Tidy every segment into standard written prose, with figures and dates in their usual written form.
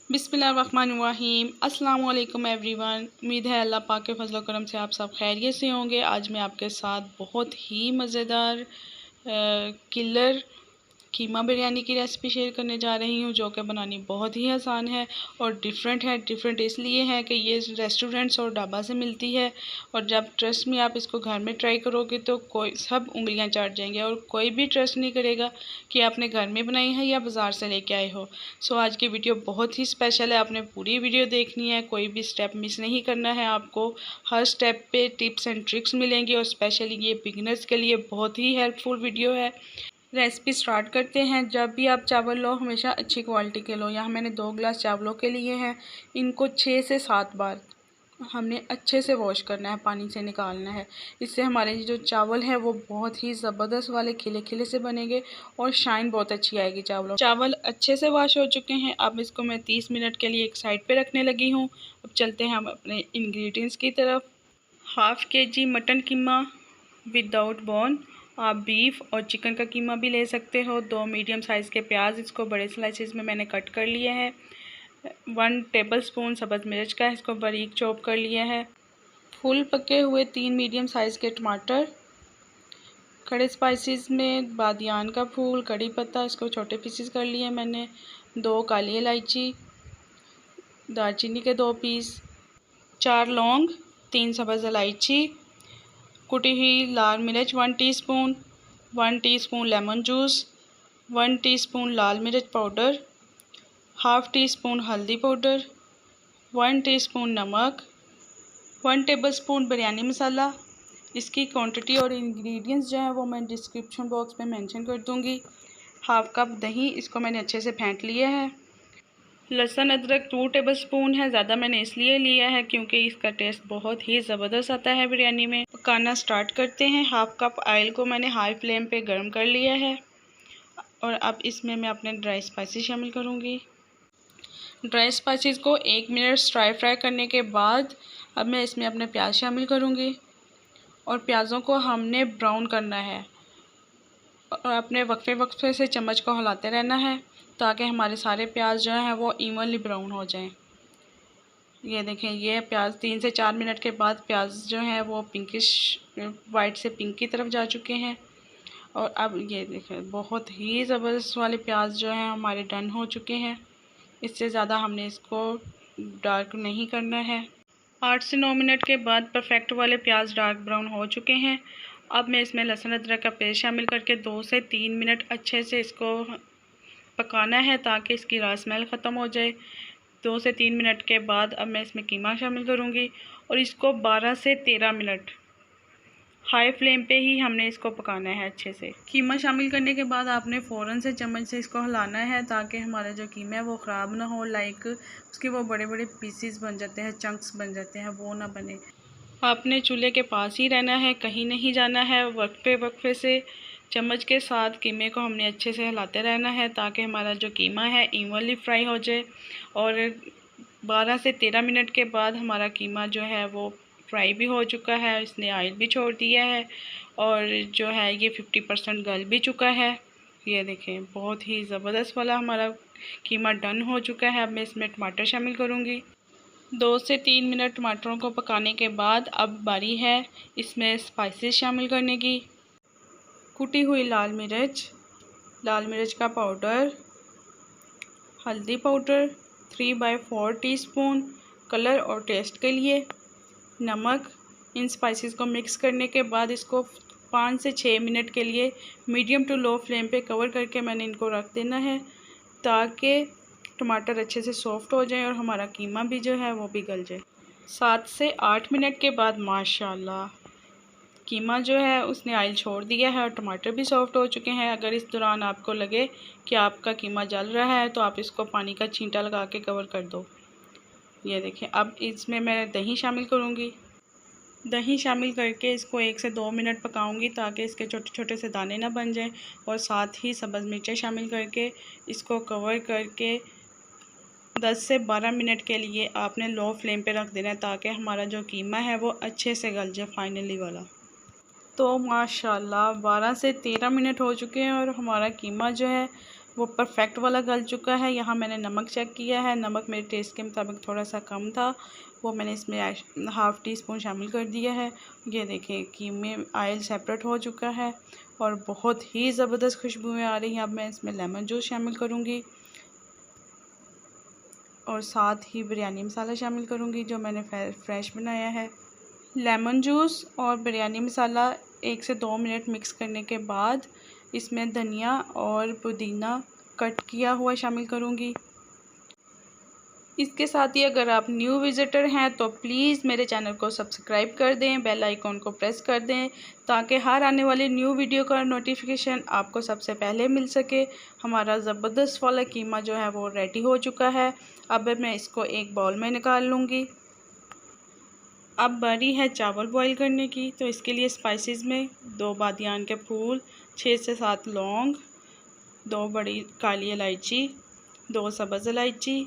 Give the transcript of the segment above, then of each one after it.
बिस्मिल्लाहिर्रहमानिर्रहीम। अस्सलाम वालेकुम एवरीवन। उम्मीद है अल्लाह पाक के फजल करम से आप सब खैरियत से होंगे। आज मैं आपके साथ बहुत ही मज़ेदार किलर कीमा बिरयानी की रेसिपी शेयर करने जा रही हूँ, जो कि बनानी बहुत ही आसान है और डिफरेंट है। डिफरेंट इसलिए है कि ये रेस्टोरेंट्स और ढाबा से मिलती है, और जब ट्रस्ट में आप इसको घर में ट्राई करोगे तो कोई सब उंगलियां चाट जाएंगे और कोई भी ट्रस्ट नहीं करेगा कि आपने घर में बनाई है या बाज़ार से लेके आए हो। सो आज की वीडियो बहुत ही स्पेशल है, आपने पूरी वीडियो देखनी है, कोई भी स्टेप मिस नहीं करना है। आपको हर स्टेप पे टिप्स एंड ट्रिक्स मिलेंगी और स्पेशली ये बिगिनर्स के लिए बहुत ही हेल्पफुल वीडियो है। रेसिपी स्टार्ट करते हैं। जब भी आप चावल लो हमेशा अच्छी क्वालिटी के लो। यहाँ मैंने 2 गिलास चावलों के लिए हैं। इनको 6 से 7 बार हमने अच्छे से वॉश करना है, पानी से निकालना है। इससे हमारे जो चावल है वो बहुत ही ज़बरदस्त वाले खिले खिले से बनेंगे और शाइन बहुत अच्छी आएगी चावलों। चावल अच्छे से वॉश हो चुके हैं। अब इसको मैं 30 मिनट के लिए एक साइड पे रखने लगी हूँ। अब चलते हैं हम अपने इंग्रेडिएंट्स की तरफ। हाफ़ kg मटन कीमा विदाउट बोन। आप बीफ और चिकन का कीमा भी ले सकते हो। 2 मीडियम साइज़ के प्याज, इसको बड़े स्लाइसेस में मैंने कट कर लिए हैं। 1 टेबलस्पून सब्ज़ मिर्च का, इसको बारीक चॉप कर लिया है। फुल पके हुए 3 मीडियम साइज़ के टमाटर। खड़े स्पाइसेस में बादियान का फूल, कड़ी पत्ता, इसको छोटे पीसेस कर लिए मैंने। 2 काली इलायची, दालचीनी के 2 पीस, 4 लौंग, 3 सब्ज़ इलायची, कुटी हुई लाल मिर्च 1 teaspoon, 1 teaspoon lemon juice, 1 teaspoon लाल मिर्च पाउडर, हाफ़ टी स्पून हल्दी पाउडर, 1 टीस्पून नमक, 1 टेबलस्पून बिरयानी मसाला। इसकी क्वांटिटी और इंग्रेडिएंट्स जो है वो मैं डिस्क्रिप्शन बॉक्स में मेंशन कर दूंगी। हाफ़ कप दही, इसको मैंने अच्छे से फेंट लिया है। लहसुन अदरक 2 टेबलस्पून है। ज़्यादा मैंने इसलिए लिया है क्योंकि इसका टेस्ट बहुत ही ज़बरदस्त आता है बिरयानी में। पकाना स्टार्ट करते हैं। हाफ़ कप ऑयल को मैंने हाई फ्लेम पे गर्म कर लिया है और अब इसमें मैं अपने ड्राई स्पाइसेस शामिल करूँगी। ड्राई स्पाइसेस को 1 मिनट फ्राई करने के बाद अब मैं इसमें अपने प्याज शामिल करूँगी और प्याज़ों को हमने ब्राउन करना है और अपने वक्फे से चम्मच को हिलाते रहना है ताकि हमारे सारे प्याज जो हैं वो इवनली ब्राउन हो जाएं। ये देखें, ये प्याज 3 से 4 मिनट के बाद प्याज जो है वो पिंकिश वाइट से पिंक की तरफ जा चुके हैं। और अब ये देखें, बहुत ही ज़बरदस्त वाले प्याज जो हैं हमारे डन हो चुके हैं। इससे ज़्यादा हमने इसको डार्क नहीं करना है। 8 से 9 मिनट के बाद परफेक्ट वाले प्याज डार्क ब्राउन हो चुके हैं। अब मैं इसमें लहसुन अदरक का पेस्ट शामिल करके 2 से 3 मिनट अच्छे से इसको पकाना है ताकि इसकी रॉ स्मेल ख़त्म हो जाए। 2 से 3 मिनट के बाद अब मैं इसमें कीमा शामिल करूँगी और इसको 12 से 13 मिनट हाई फ्लेम पे ही हमने इसको पकाना है अच्छे से। कीमा शामिल करने के बाद आपने फ़ौरन से चम्मच से इसको हिलाना है ताकि हमारा जो कीमा है वो ख़राब ना हो। लाइक उसके वो बड़े बड़े पीसीस बन जाते हैं, चंक्स बन जाते हैं, वो ना बने। आपने चूल्हे के पास ही रहना है, कहीं नहीं जाना है। वक्फे से चम्मच के साथ कीमे को हमने अच्छे से हिलाते रहना है ताकि हमारा जो कीमा है इवनली फ्राई हो जाए। और 12 से 13 मिनट के बाद हमारा कीमा जो है वो फ्राई भी हो चुका है, इसने ऑयल भी छोड़ दिया है और जो है ये 50% गल भी चुका है। ये देखें, बहुत ही ज़बरदस्त वाला हमारा कीमा डन हो चुका है। अब मैं इसमें टमाटर शामिल करूँगी। 2 से 3 मिनट टमाटरों को पकाने के बाद अब बारी है इसमें स्पाइसेस शामिल करने की। कुटी हुई लाल मिर्च का पाउडर, हल्दी पाउडर 3/4 टीस्पून कलर और टेस्ट के लिए, नमक। इन स्पाइसेस को मिक्स करने के बाद इसको 5 से 6 मिनट के लिए मीडियम टू लो फ्लेम पे कवर करके मैंने इनको रख देना है ताकि टमाटर अच्छे से सॉफ्ट हो जाए और हमारा कीमा भी जो है वो भी गल जाए। 7 से 8 मिनट के बाद माशाल्लाह कीमा जो है उसने ऑयल छोड़ दिया है और टमाटर भी सॉफ्ट हो चुके हैं। अगर इस दौरान आपको लगे कि आपका कीमा जल रहा है तो आप इसको पानी का छींटा लगा के कवर कर दो। ये देखें, अब इसमें मैं दही शामिल करूँगी। दही शामिल करके इसको 1 से 2 मिनट पकाऊंगी ताकि इसके छोटे छोटे से दाने ना बन जाएं और साथ ही सब्ज़ मिर्चें शामिल करके इसको कवर करके 10 से 12 मिनट के लिए आपने लो फ्लेम पे रख देना है ताकि हमारा जो कीमा है वो अच्छे से गल जाए फाइनली वाला। तो माशाल्लाह 12 से 13 मिनट हो चुके हैं और हमारा कीमा जो है वो परफेक्ट वाला गल चुका है। यहाँ मैंने नमक चेक किया है, नमक मेरे टेस्ट के मुताबिक थोड़ा सा कम था, वो मैंने इसमें हाफ़ टी स्पून शामिल कर दिया है। ये देखें कीमे ऑयल सेपरेट हो चुका है और बहुत ही ज़बरदस्त खुशबुएँ आ रही हैं। अब मैं इसमें लेमन जूस शामिल करूँगी और साथ ही बिरयानी मसाला शामिल करूँगी जो मैंने फ्रेश बनाया है। लेमन जूस और बिरयानी मसाला 1 से 2 मिनट मिक्स करने के बाद इसमें धनिया और पुदीना कट किया हुआ शामिल करूँगी। इसके साथ ही अगर आप न्यू विज़िटर हैं तो प्लीज़ मेरे चैनल को सब्सक्राइब कर दें, बेल आइकॉन को प्रेस कर दें ताकि हर आने वाली न्यू वीडियो का नोटिफिकेशन आपको सबसे पहले मिल सके। हमारा ज़बरदस्त वाला कीमा जो है वो रेडी हो चुका है। अब मैं इसको एक बाउल में निकाल लूँगी। अब बारी है चावल बॉईल करने की, तो इसके लिए स्पाइसेस में 2 बादियान के फूल, 6 से 7 लौंग, 2 बड़ी काली इलायची, 2 सब्ज़ इलायची,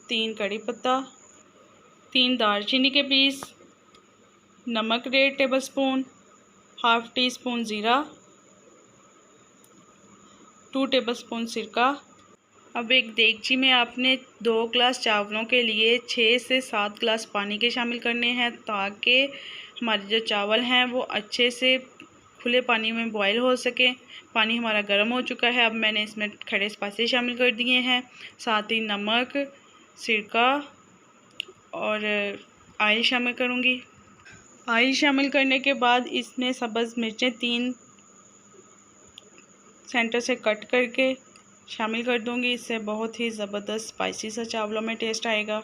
3 कड़ी पत्ता, 3 दालचीनी के पीस, नमक 1.5 टेबलस्पून, हाफ़ टी स्पून ज़ीरा, 2 टेबलस्पून सिरका। अब एक देगची में आपने 2 ग्लास चावलों के लिए 6 से 7 ग्लास पानी के शामिल करने हैं ताकि हमारे जो चावल हैं वो अच्छे से खुले पानी में बॉईल हो सके। पानी हमारा गर्म हो चुका है। अब मैंने इसमें खड़े स्पाइसेस शामिल कर दिए हैं, साथ ही नमक, सिरका और ऑयल शामिल करूँगी। ऑयल शामिल करने के बाद इसमें सब्ज़ मिर्चें 3 सेंटर से कट करके शामिल कर दूंगी। इससे बहुत ही ज़बरदस्त स्पाइसी सा चावलों में टेस्ट आएगा।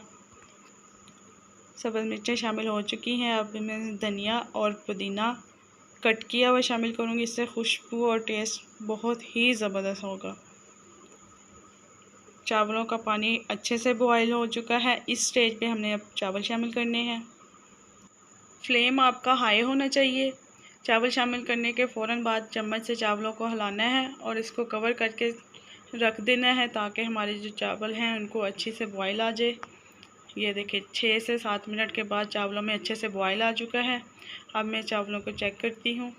सब्ज़ मिर्चें शामिल हो चुकी हैं। अब मैं धनिया और पुदीना कट किया हुआ शामिल करूंगी। इससे खुशबू और टेस्ट बहुत ही ज़बरदस्त होगा। चावलों का पानी अच्छे से बॉयल हो चुका है। इस स्टेज पे हमने अब चावल शामिल करने हैं। फ्लेम आपका हाई होना चाहिए। चावल शामिल करने के फ़ौरन बाद चम्मच से चावलों को हिलाना है और इसको कवर करके रख देना है ताकि हमारे जो चावल हैं उनको अच्छे से बॉयल आ जाए। ये देखिए 6 से 7 मिनट के बाद चावलों में अच्छे से बॉयल आ चुका है। अब मैं चावलों को चेक करती हूँ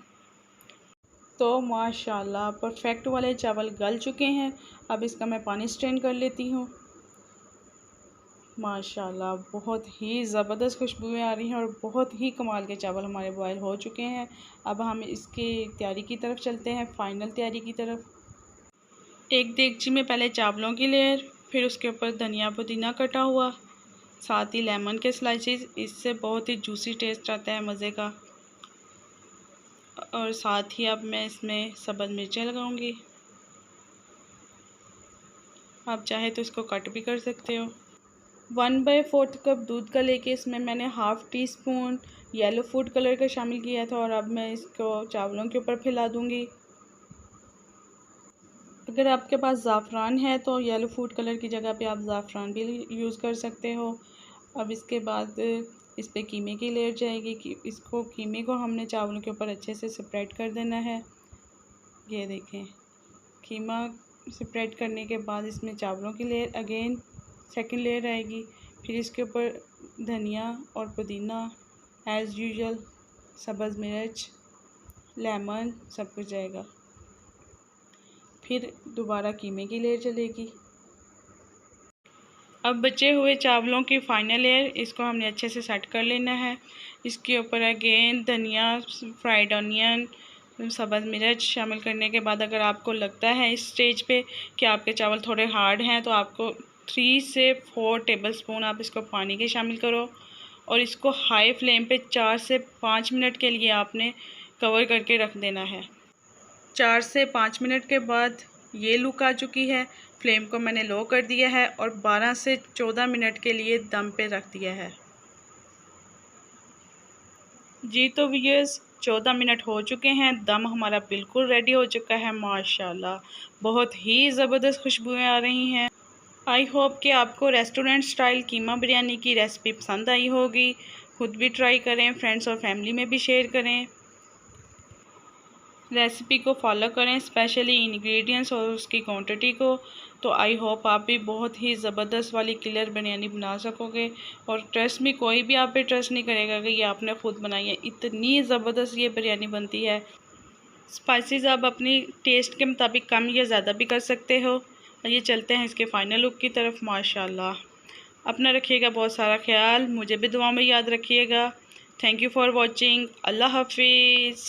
तो माशाल्लाह परफेक्ट वाले चावल गल चुके हैं। अब इसका मैं पानी स्ट्रेन कर लेती हूँ। माशाल्लाह बहुत ही ज़बरदस्त खुशबुएँ आ रही हैं और बहुत ही कमाल के चावल हमारे बॉयल हो चुके हैं। अब हम इसकी तैयारी की तरफ चलते हैं, फ़ाइनल तैयारी की तरफ। एक देगची में पहले चावलों की लेयर, फिर उसके ऊपर धनिया पुदीना कटा हुआ, साथ ही लेमन के स्लाइसेस। इससे बहुत ही जूसी टेस्ट आता है मज़े का। और साथ ही अब मैं इसमें सब्ज़ मिर्चें लगाऊंगी। आप चाहे तो इसको कट भी कर सकते हो। 1/4 कप दूध का लेके इसमें मैंने half tea spoon yellow food colour का शामिल किया था और अब मैं इसको चावलों के ऊपर फैला दूंगी। अगर आपके पास ज़ाफ़रान है तो येलो फूड कलर की जगह पे आप ज़ाफ़रान भी यूज़ कर सकते हो। अब इसके बाद इस पे कीमे की लेयर जाएगी कि इसको कीमे को हमने चावलों के ऊपर अच्छे से स्प्रेड कर देना है। ये देखें कीमा स्प्रेड करने के बाद इसमें चावलों की लेयर अगेन सेकंड लेयर आएगी। फिर इसके ऊपर धनिया और पुदीना एज़ यूजुअल, सब्ज़ मिर्च, लेमन सब कुछ जाएगा। फिर दोबारा कीमे की लेयर चलेगी। अब बचे हुए चावलों की फ़ाइनल लेयर, इसको हमने अच्छे से सेट कर लेना है। इसके ऊपर अगेन धनिया, फ्राइड ऑनियन, सब्ज़ मिर्च शामिल करने के बाद अगर आपको लगता है इस स्टेज पे कि आपके चावल थोड़े हार्ड हैं तो आपको 3 से 4 टेबलस्पून आप इसको पानी के शामिल करो और इसको हाई फ्लेम पे 4 से 5 मिनट के लिए आपने कवर करके रख देना है। 4 से 5 मिनट के बाद ये लुक आ चुकी है। फ्लेम को मैंने लो कर दिया है और 12 से 14 मिनट के लिए दम पे रख दिया है। जी तो व्यूअर्स 14 मिनट हो चुके हैं। दम हमारा बिल्कुल रेडी हो चुका है। माशाल्लाह बहुत ही ज़बरदस्त खुशबुएं आ रही हैं। आई होप कि आपको रेस्टोरेंट स्टाइल कीमा बिरयानी की रेसिपी पसंद आई होगी। खुद भी ट्राई करें, फ्रेंड्स और फैमिली में भी शेयर करें। रेसिपी को फॉलो करें, स्पेशली इंग्रेडिएंट्स और उसकी क्वांटिटी को। तो आई होप आप भी बहुत ही ज़बरदस्त वाली किलर बिरयानी बना सकोगे और ट्रस्ट में कोई भी आप पे ट्रस्ट नहीं करेगा कि ये आपने खुद बनाई है। इतनी ज़बरदस्त ये बिरयानी बनती है। स्पाइसेस आप अपनी टेस्ट के मुताबिक कम या ज़्यादा भी कर सकते हो। और ये चलते हैं इसके फ़ाइनल लुक की तरफ। माशाल्लाह, अपना रखिएगा बहुत सारा ख्याल, मुझे भी दुआ में याद रखिएगा। Thank you for watching. अल्लाह हाफिज़।